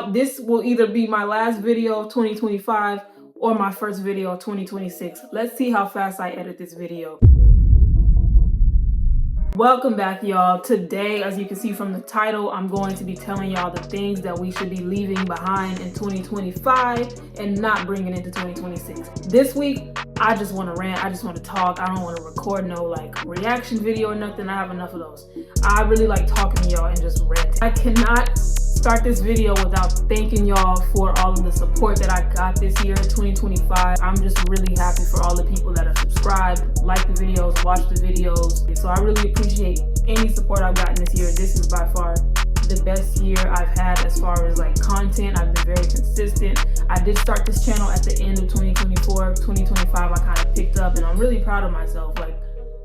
Now, this will either be my last video of 2025 or my first video of 2026. Let's see how fast I edit this video. Welcome back, y'all. Today, as you can see from the title, I'm going to be telling y'all the things that we should be leaving behind in 2025 and not bringing into 2026. This week, I just want to rant. I just want to talk. I don't want to record no reaction video or nothing. I have enough of those. I really like talking to y'all and just ranting. I cannot start this video without thanking y'all for all of the support that I got this year in 2025. I'm just really happy for all the people that have subscribed, liked the videos, watched the videos. So I really appreciate any support I've gotten this year. This is by far the best year I've had as far as content. I've been very consistent. I did start this channel at the end of 2024. 2025 I kind of picked up, and I'm really proud of myself.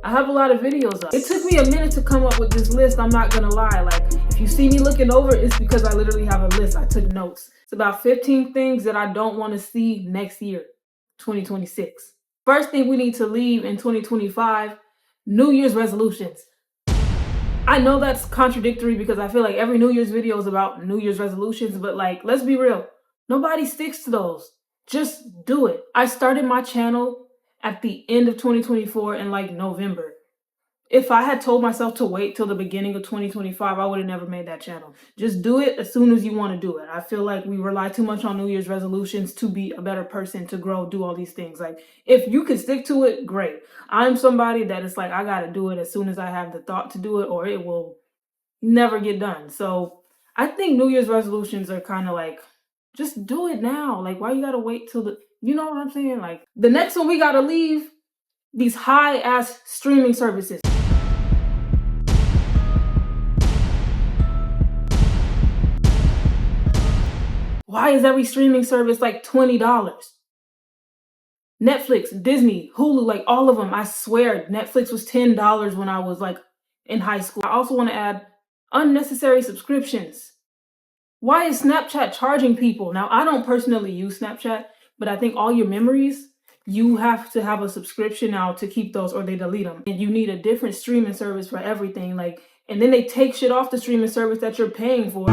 I have a lot of videos up. It took me a minute to come up with this list, I'm not gonna lie. If you see me looking over, it's because I literally have a list. I took notes. It's about 15 things that I don't want to see next year, 2026. First thing we need to leave in 2025, New Year's resolutions. I know that's contradictory because I feel like every New Year's video is about New Year's resolutions, but let's be real. Nobody sticks to those. Just do it. I started my channel at the end of 2024 in November. If I had told myself to wait till the beginning of 2025, I would have never made that channel. Just do it as soon as you want to do it. I feel like we rely too much on New Year's resolutions to be a better person, to grow, do all these things. If you can stick to it, great. I'm somebody that it's I got to do it as soon as I have the thought to do it, or it will never get done. So I think New Year's resolutions are kind of just do it now. Why you got to wait till you know what I'm saying? The next one we got to leave, these high-ass streaming services. Why is every streaming service $20? Netflix, Disney, Hulu, all of them. I swear, Netflix was $10 when I was in high school. I also want to add unnecessary subscriptions. Why is Snapchat charging people? Now, I don't personally use Snapchat, but I think all your memories, you have to have a subscription now to keep those, or they delete them. And you need a different streaming service for everything. And then they take shit off the streaming service that you're paying for.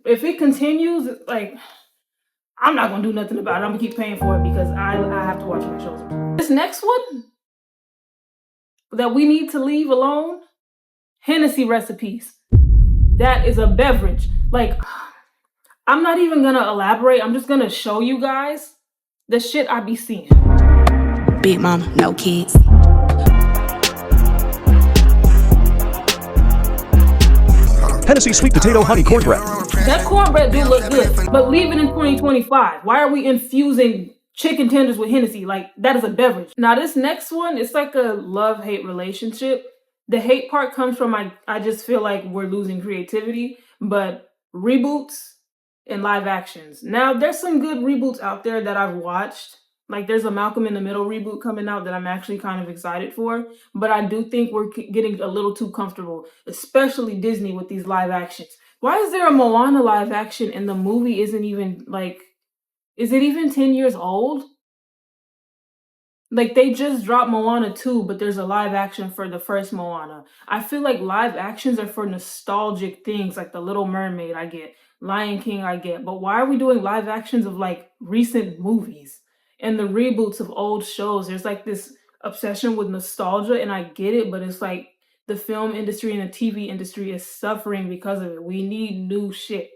If it continues, I'm not gonna do nothing about it. I'm gonna keep paying for it because I have to watch my shows. This next one that we need to leave alone, Hennessy recipes. That is a beverage. I'm not even gonna elaborate. I'm just gonna show you guys the shit I be seeing. Big mama, no kids. Hennessy sweet potato honey cornbread. That cornbread do look good, but leave it in 2025. Why are we infusing chicken tenders with Hennessy? That is a beverage. Now this next one, it's a love-hate relationship. The hate part comes from I just feel like we're losing creativity, but reboots and live actions. Now there's some good reboots out there that I've watched. There's a Malcolm in the Middle reboot coming out that I'm actually kind of excited for, but I do think we're getting a little too comfortable, especially Disney with these live actions. Why is there a Moana live action and the movie isn't even is it even 10 years old? They just dropped Moana 2, but there's a live action for the first Moana. I feel like live actions are for nostalgic things, The Little Mermaid I get, Lion King I get, but why are we doing live actions of recent movies? And the reboots of old shows, there's this obsession with nostalgia, and I get it, but it's the film industry and the TV industry is suffering because of it. We need new shit.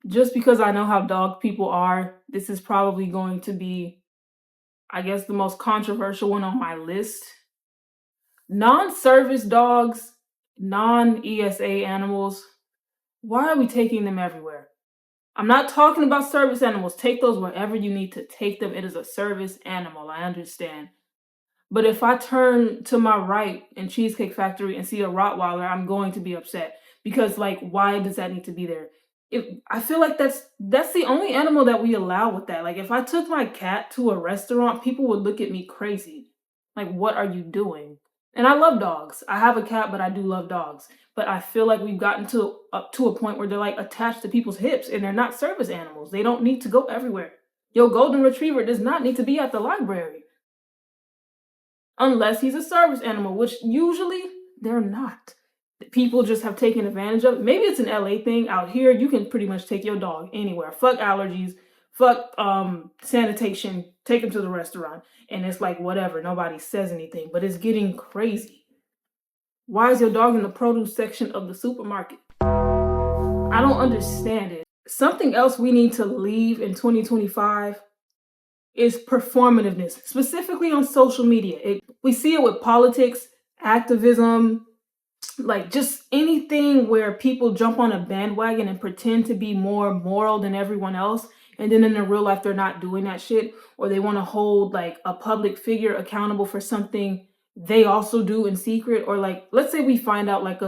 Just because I know how dog people are, this is probably going to be, I guess, the most controversial one on my list. Non-service dogs, non-ESA animals, why are we taking them everywhere? I'm not talking about service animals. Take those wherever you need to take them. It is a service animal, I understand. But if I turn to my right in Cheesecake Factory and see a Rottweiler, I'm going to be upset. Because why does that need to be there? I feel like that's the only animal that we allow with that. If I took my cat to a restaurant, people would look at me crazy. What are you doing? And I love dogs. I have a cat, but I do love dogs. But I feel like we've gotten up to a point where they're attached to people's hips, and they're not service animals. They don't need to go everywhere. Your golden retriever does not need to be at the library. Unless he's a service animal, which usually they're not. People just have taken advantage of it. Maybe it's an LA thing. Out here, you can pretty much take your dog anywhere. Fuck allergies, fuck sanitation, take him to the restaurant. And it's like, whatever, nobody says anything. But it's getting crazy. Why is your dog in the produce section of the supermarket? I don't understand it. Something else we need to leave in 2025 is performativeness, specifically on social media. We see it with politics, activism, like just anything where people jump on a bandwagon and pretend to be more moral than everyone else. And then in their real life, they're not doing that shit. Or they want to hold like a public figure accountable for something they also do in secret. Or like, let's say we find out like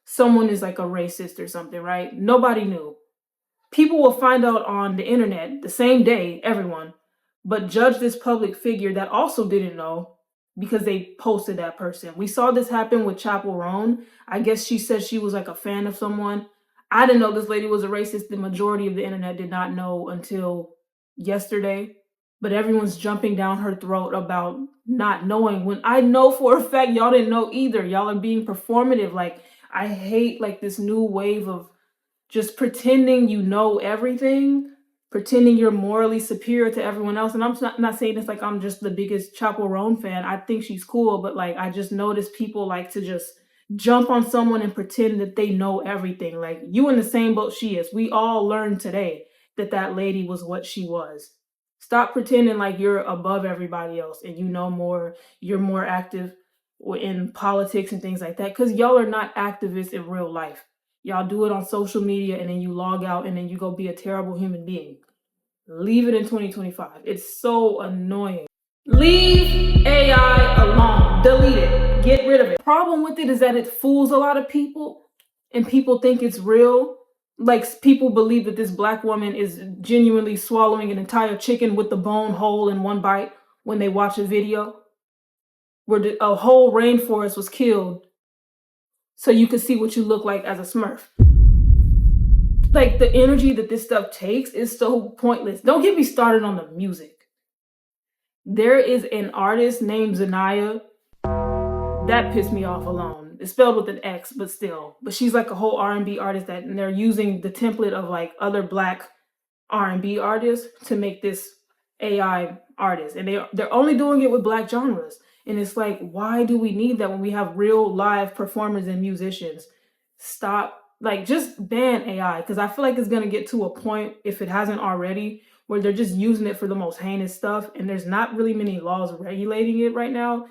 someone is like a racist or something, right? Nobody knew. People will find out on the internet the same day, everyone, but judge this public figure that also didn't know because they posted that person. We saw this happen with Chapel Roan. I guess she said she was like a fan of someone. I didn't know this lady was a racist. The majority of the internet did not know until yesterday, but everyone's jumping down her throat about not knowing when I know for a fact y'all didn't know either. Y'all are being performative. Like, I hate like this new wave of just pretending you know everything, pretending you're morally superior to everyone else. And I'm not saying it's like I'm just the biggest Chappell Roan fan. I think she's cool, but like I just notice people like to just jump on someone and pretend that they know everything. Like, you in the same boat she is. We all learned today that that lady was what she was. Stop pretending like you're above everybody else and you know more, you're more active in politics and things like that, because y'all are not activists in real life. Y'all do it on social media and then you log out and then you go be a terrible human being. Leave it in 2025. It's so annoying. Leave AI alone. Delete it. Get rid of it. The problem with it is that it fools a lot of people and people think it's real. Like, people believe that this black woman is genuinely swallowing an entire chicken with the bone whole in one bite when they watch a video where a whole rainforest was killed so you could see what you look like as a Smurf. Like, the energy that this stuff takes is so pointless. Don't get me started on the music. There is an artist named Zanaya. That pissed me off alone. It's spelled with an X, but still. But she's like a whole R&B artist and they're using the template of like other black R&B artists to make this AI artist. And they're only doing it with black genres. And it's like, why do we need that when we have real live performers and musicians? Stop. Like, just ban AI, because I feel like it's going to get to a point, if it hasn't already, where they're just using it for the most heinous stuff and there's not really many laws regulating it right now.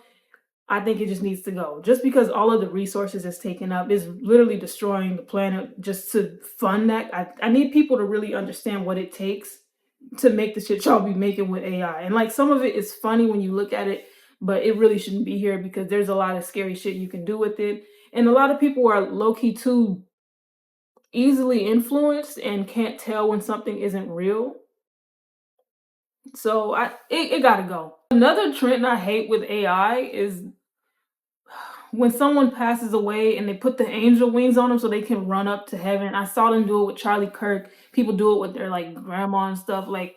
I think it just needs to go. Just because all of the resources it's taken up is literally destroying the planet just to fund that. I need people to really understand what it takes to make the shit y'all be making with AI. And like, some of it is funny when you look at it, but it really shouldn't be here because there's a lot of scary shit you can do with it. And a lot of people are low-key too easily influenced and can't tell when something isn't real. So it gotta go. Another trend I hate with AI is when someone passes away and they put the angel wings on them so they can run up to heaven. I saw them do it with Charlie Kirk. People do it with their like grandma and stuff. Like,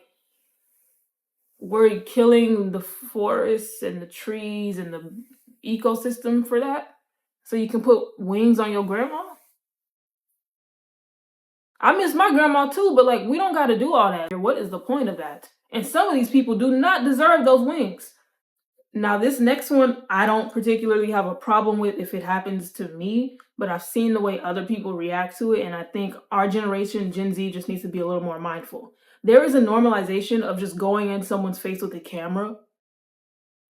we're killing the forests and the trees and the ecosystem for that, so you can put wings on your grandma. I miss my grandma too, but like, we don't got to do all that. What is the point of that? And some of these people do not deserve those wings. Now, this next one, I don't particularly have a problem with if it happens to me, but I've seen the way other people react to it, and I think our generation, Gen Z, just needs to be a little more mindful. There is a normalization of just going in someone's face with a camera.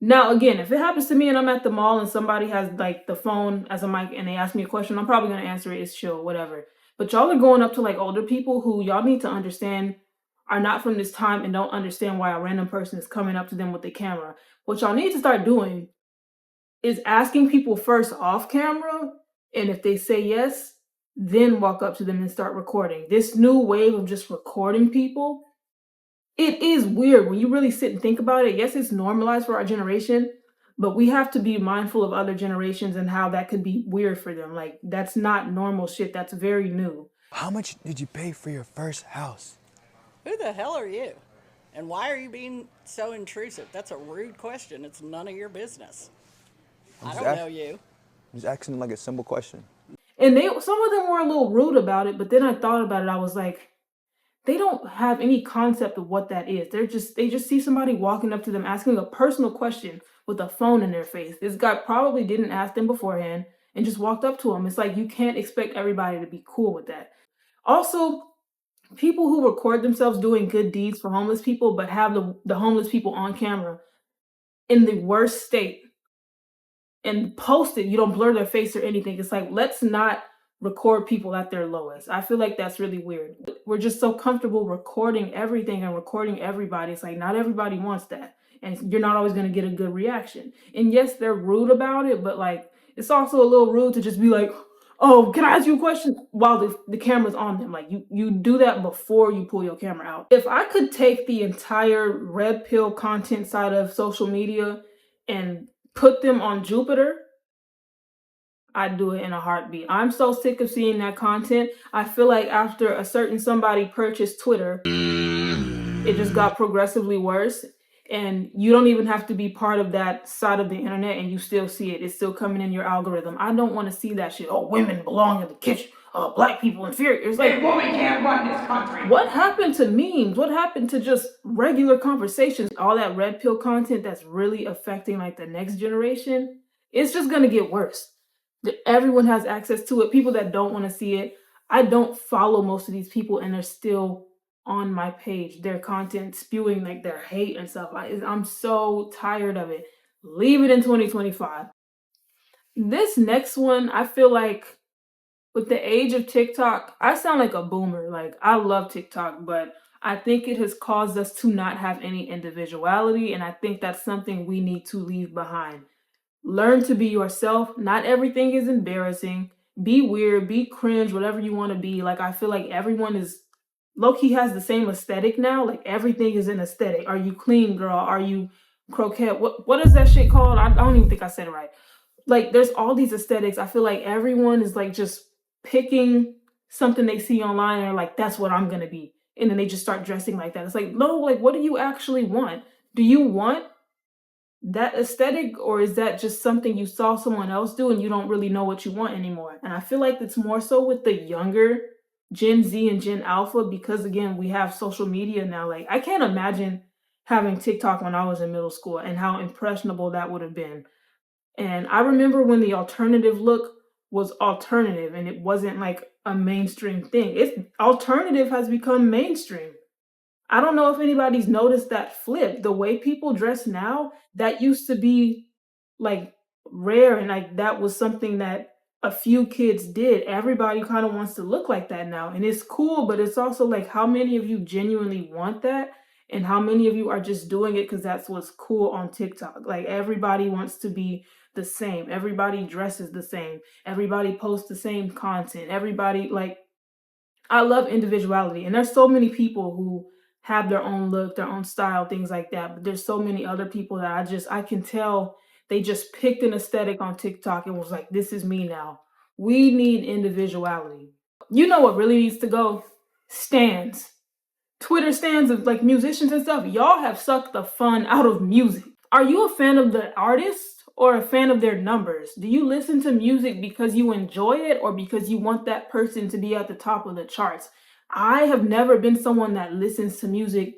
Now, again, if it happens to me and I'm at the mall and somebody has like the phone as a mic and they ask me a question, I'm probably going to answer it. It's chill, whatever. But y'all are going up to like older people who y'all need to understand are not from this time and don't understand why a random person is coming up to them with a camera. What y'all need to start doing is asking people first off camera, and if they say yes, then walk up to them and start recording. This new wave of just recording people, it is weird when you really sit and think about it. Yes, it's normalized for our generation, but we have to be mindful of other generations and how that could be weird for them. Like, that's not normal shit. That's very new. How much did you pay for your first house? Who the hell are you? And why are you being so intrusive? That's a rude question. It's none of your business. I don't know you. Just asking like a simple question. And some of them were a little rude about it, but then I thought about it. I was like, they don't have any concept of what that is. They just see somebody walking up to them asking a personal question with a phone in their face. This guy probably didn't ask them beforehand and just walked up to them. It's like you can't expect everybody to be cool with that. Also, people who record themselves doing good deeds for homeless people but have the homeless people on camera in the worst state and post it, you don't blur their face or anything. It's like, let's not record people at their lowest. I feel like that's really weird. We're just so comfortable recording everything and recording everybody. It's like, not everybody wants that. And you're not always going to get a good reaction. And yes, they're rude about it, but like, it's also a little rude to just be like, oh, can I ask you a question while the camera's on them? Like you do that before you pull your camera out. If I could take the entire red pill content side of social media and put them on Jupiter, I'd do it in a heartbeat. I'm so sick of seeing that content. I feel like after a certain somebody purchased Twitter, it just got progressively worse. And you don't even have to be part of that side of the internet and you still see it. It's still coming in your algorithm. I don't want to see that shit. Oh, women belong in the kitchen. Black people inferior. It's like, women can't run this country. What happened to memes? What happened to just regular conversations? All that red pill content that's really affecting like the next generation, it's just gonna get worse. Everyone has access to it. People that don't want to see it. I don't follow most of these people and they're still on my page. Their content spewing like their hate and stuff. I'm so tired of it. Leave it in 2025. This next one, I feel like with the age of TikTok, I sound like a boomer. Like, I love TikTok, but I think it has caused us to not have any individuality, and I think that's something we need to leave behind. Learn to be yourself. Not everything is embarrassing. Be weird, be cringe, whatever you want to be. Like, I feel like everyone is low-key has the same aesthetic now. Like, everything is an aesthetic. Are you clean, girl? Are you croquette? What is that shit called? I don't even think I said it right. Like, there's all these aesthetics. I feel like everyone is like just picking something they see online and are like, that's what I'm gonna be. And then they just start dressing like that. It's like, no, like, what do you actually want? Do you want that aesthetic, or is that just something you saw someone else do and you don't really know what you want anymore? And I feel like it's more so with the younger Gen Z and Gen Alpha, because again, we have social media now. Like, I can't imagine having TikTok when I was in middle school and how impressionable that would have been. And I remember when the alternative look was alternative and it wasn't like a mainstream thing. Alternative has become mainstream. I don't know if anybody's noticed that flip. The way people dress now, that used to be like rare, and like that was something that a few kids did. Everybody kind of wants to look like that now. And it's cool, but it's also like, how many of you genuinely want that? And how many of you are just doing it because that's what's cool on TikTok? Like, everybody wants to be the same. Everybody dresses the same. Everybody posts the same content. Everybody, like, I love individuality. And there's so many people who have their own look, their own style, things like that. But there's so many other people that I can tell they just picked an aesthetic on TikTok and was like, this is me now. We need individuality. You know what really needs to go? Stands. Twitter stands of like musicians and stuff. Y'all have sucked the fun out of music. Are you a fan of the artist or a fan of their numbers? Do you listen to music because you enjoy it or because you want that person to be at the top of the charts? I have never been someone that listens to music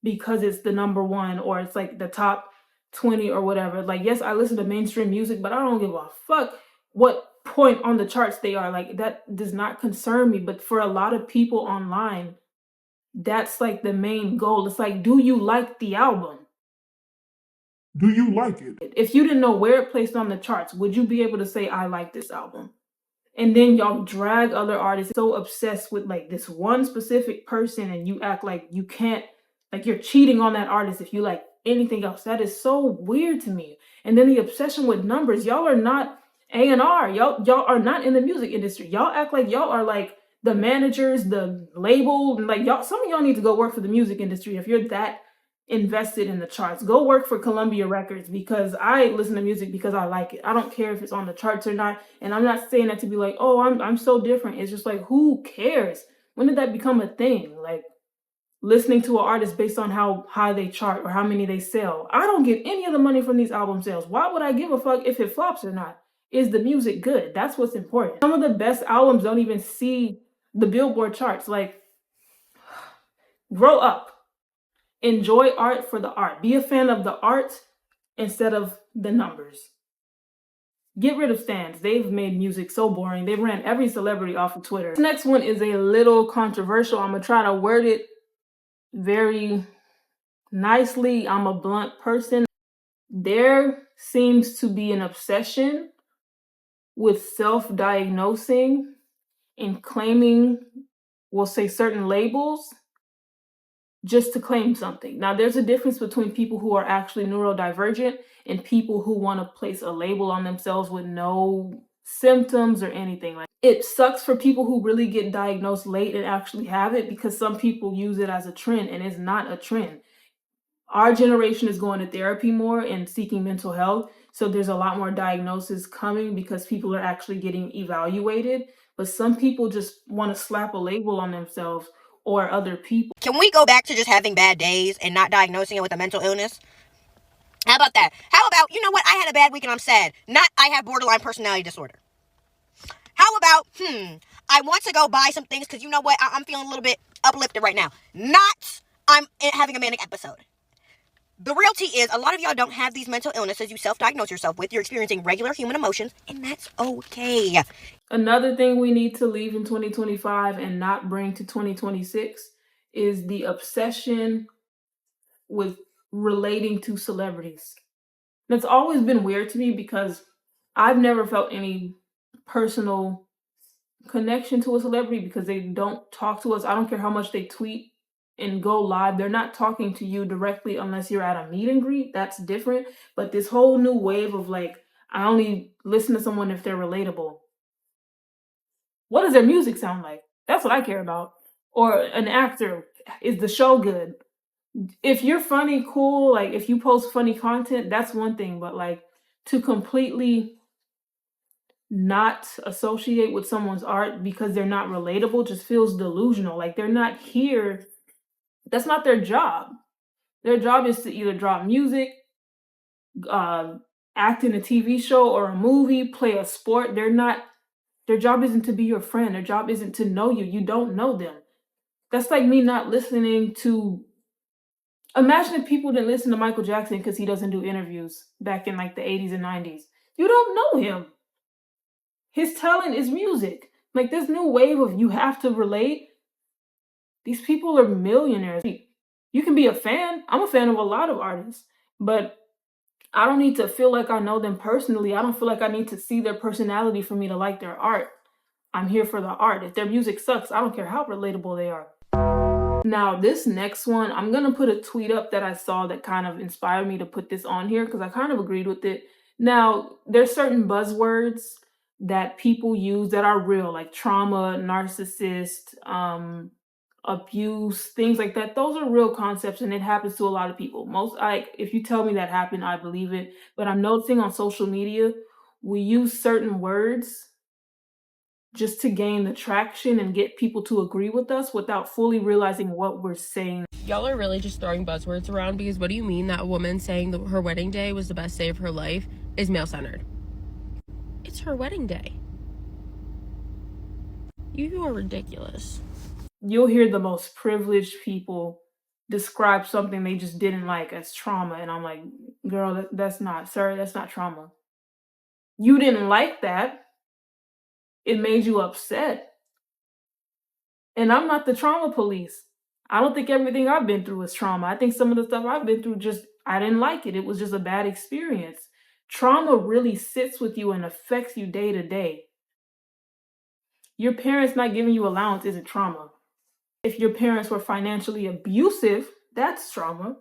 because it's the number one or it's like the top 20 or whatever. Like, yes, I listen to mainstream music, but I don't give a fuck what point on the charts they are. Like, that does not concern me. But for a lot of people online, that's like the main goal. It's like, do you like the album? Do you like it? If you didn't know where it placed on the charts, would you be able to say, I like this album? And then y'all drag other artists so obsessed with like this one specific person, and you act like you can't, like you're cheating on that artist if you like anything else. That is so weird to me. And then the obsession with numbers. Y'all are not A&R. Y'all are not in the music industry. Y'all act like y'all are like the managers, the label, and like y'all. Some of y'all need to go work for the music industry if you're that invested in the charts. Go work for Columbia Records, because I listen to music because I like it. I don't care if it's on the charts or not. And I'm not saying that to be like, oh, I'm so different. It's just like, who cares? When did that become a thing? Like, listening to an artist based on how high they chart or how many they sell. I don't get any of the money from these album sales. Why would I give a fuck if it flops or not? Is the music good? That's what's important. Some of the best albums don't even see the Billboard charts. Like, grow up. Enjoy art for the art. Be a fan of the art instead of the numbers. Get rid of stands. They've made music so boring. They ran every celebrity off of Twitter. This next one is a little controversial. I'm going to try to word it very nicely. I'm a blunt person. There seems to be an obsession with self-diagnosing and claiming, we'll say, certain labels just to claim something. Now, there's a difference between people who are actually neurodivergent and people who want to place a label on themselves with no symptoms or anything. Like, it sucks for people who really get diagnosed late and actually have it, because some people use it as a trend, and it's not a trend. Our generation is going to therapy more and seeking mental health, so there's a lot more diagnoses coming because people are actually getting evaluated. But some people just want to slap a label on themselves or other people. Can we go back to just having bad days and not diagnosing it with a mental illness? How about that? How about, you know what, I had a bad week and I'm sad. Not, I have borderline personality disorder. How about, I want to go buy some things because you know what, I'm feeling a little bit uplifted right now. Not, I'm having a manic episode. The reality is, a lot of y'all don't have these mental illnesses you self-diagnose yourself with. You're experiencing regular human emotions, and that's okay. Another thing we need to leave in 2025 and not bring to 2026 is the obsession with relating to celebrities. That's always been weird to me because I've never felt any personal connection to a celebrity because they don't talk to us. I don't care how much they tweet and go live. They're not talking to you directly unless you're at a meet and greet. That's different. But this whole new wave of like, I only listen to someone if they're relatable. What does their music sound like? That's what I care about. Or an actor. Is the show good? If you're funny, cool. Like, if you post funny content, that's one thing. But like, to completely not associate with someone's art because they're not relatable just feels delusional. Like, they're not here. That's not their job. Their job is to either drop music, act in a TV show or a movie, play a sport. Their job isn't to be your friend. Their job isn't to know you. You don't know them. That's like me not listening to... Imagine if people didn't listen to Michael Jackson because he doesn't do interviews back in like the 80s and 90s. You don't know him. His talent is music. Like, this new wave of you have to relate. These people are millionaires. You can be a fan. I'm a fan of a lot of artists, but I don't need to feel like I know them personally. I don't feel like I need to see their personality for me to like their art. I'm here for the art. If their music sucks, I don't care how relatable they are. Now, this next one, I'm going to put a tweet up that I saw that kind of inspired me to put this on here because I kind of agreed with it. Now, there's certain buzzwords that people use that are real, like trauma, narcissist, abuse, things like that. Those are real concepts and it happens to a lot of people. If you tell me that happened, I believe it. But I'm noticing on social media, we use certain words just to gain the traction and get people to agree with us without fully realizing what we're saying. Y'all are really just throwing buzzwords around because what do you mean that a woman saying that her wedding day was the best day of her life is male-centered? It's her wedding day. You are ridiculous. You'll hear the most privileged people describe something they just didn't like as trauma. And I'm like, girl, that's not trauma. You didn't like that. It made you upset. And I'm not the trauma police. I don't think everything I've been through is trauma. I think some of the stuff I've been through I didn't like it. It was just a bad experience. Trauma really sits with you and affects you day to day. Your parents not giving you allowance isn't trauma. If your parents were financially abusive, that's trauma.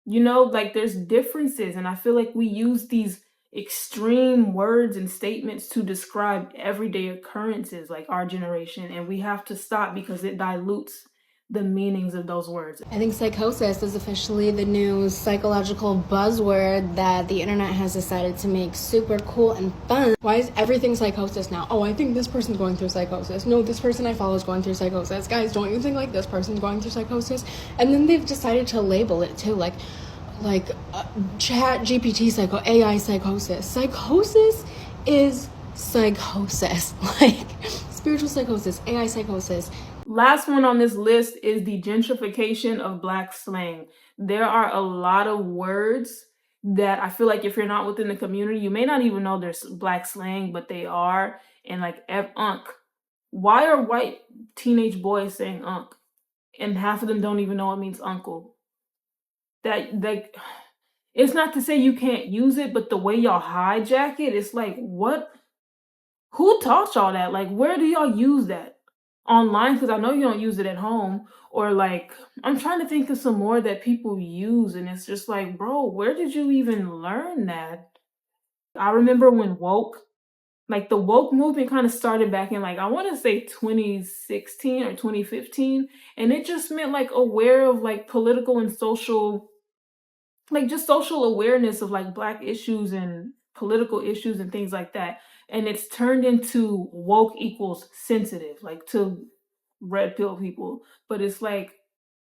You know, like, there's differences, and I feel like we use these extreme words and statements to describe everyday occurrences, like our generation, and we have to stop because it dilutes the meanings of those words. I think psychosis is officially the new psychological buzzword that the internet has decided to make super cool and fun. Why is everything psychosis now? Oh, I think this person's going through psychosis. No, this person I follow is going through psychosis. Guys, don't you think like this person's going through psychosis? And then they've decided to label it too, like chat GPT AI psychosis. Psychosis is psychosis. Like spiritual psychosis, AI psychosis. Last one on this list is the gentrification of Black slang. There are a lot of words that I feel like if you're not within the community, you may not even know there's Black slang, but they are. And like unk. Why are white teenage boys saying unk? And half of them don't even know what means uncle. It's not to say you can't use it, but the way y'all hijack it, it's like, what? Who taught y'all that? Like, where do y'all use that? Online? Because I know you don't use it at home. Or like, I'm trying to think of some more that people use, and it's just like, bro, where did you even learn that? I remember when the woke movement kind of started back in, like, I want to say 2016 or 2015. And it just meant like aware of like political and social, like just social awareness of like Black issues and political issues and things like that. And it's turned into woke equals sensitive, like to red pill people. But it's like,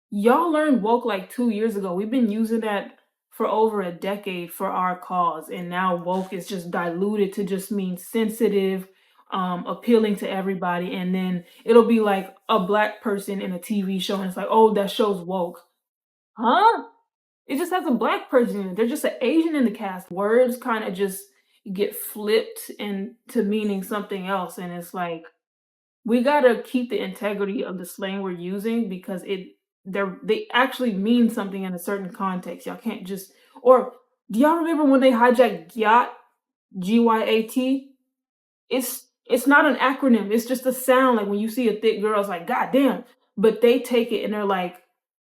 y'all learned woke like 2 years ago. We've been using that for over a decade for our cause. And now woke is just diluted to just mean sensitive, appealing to everybody. And then it'll be like a Black person in a TV show. And it's like, oh, that show's woke. Huh? It just has a Black person in it. There's just an Asian in the cast. Words kind of just get flipped into meaning something else. And it's like, we gotta keep the integrity of the slang we're using because they actually mean something in a certain context. Y'all can't just, or do y'all remember when they hijacked gyat, GYAT? It's not an acronym. It's just a sound. Like when you see a thick girl, it's like, God damn. But they take it and they're like,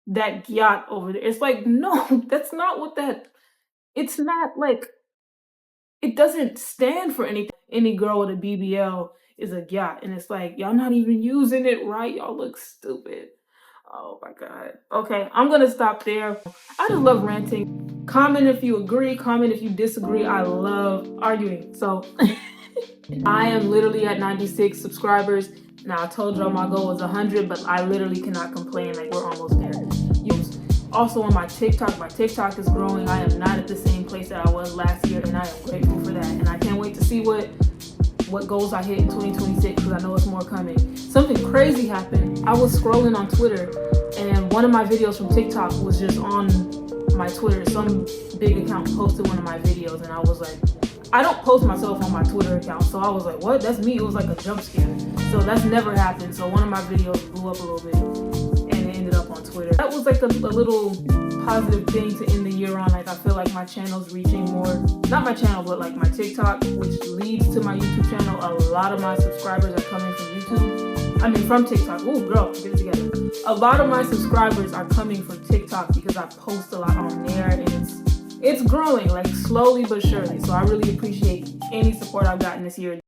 that gyat over there. It's like, no, that's not what it's not like, it doesn't stand for anything. Any girl with a BBL is a gyat. And it's like, y'all not even using it right. Y'all look stupid. Oh my God. Okay, I'm gonna stop there. I just love ranting. Comment if you agree, comment if you disagree. I love arguing. So I am literally at 96 subscribers. Now I told y'all my goal was 100, but I literally cannot complain. Like we're almost there. Also on my TikTok is growing. I am not at the same place that I was last year, and I am grateful for that. And I can't wait to see what goals I hit in 2026 because I know it's more coming. Something crazy happened. I was scrolling on Twitter, and one of my videos from TikTok was just on my Twitter. Some big account posted one of my videos, and I was like, I don't post myself on my Twitter account, so I was like, what? That's me. It was like a jump scare. So that's never happened. So one of my videos blew up a little bit, and it ended up on Twitter. That was like a little positive thing to end the year on. Like I feel like my channel's reaching more, not my channel, but like my TikTok, which leads to my YouTube channel. A lot of my subscribers are coming from YouTube. I mean, from TikTok. Ooh, girl, get it together. A lot of my subscribers are coming from TikTok because I post a lot on there, and it's growing, like slowly but surely. So I really appreciate any support I've gotten this year.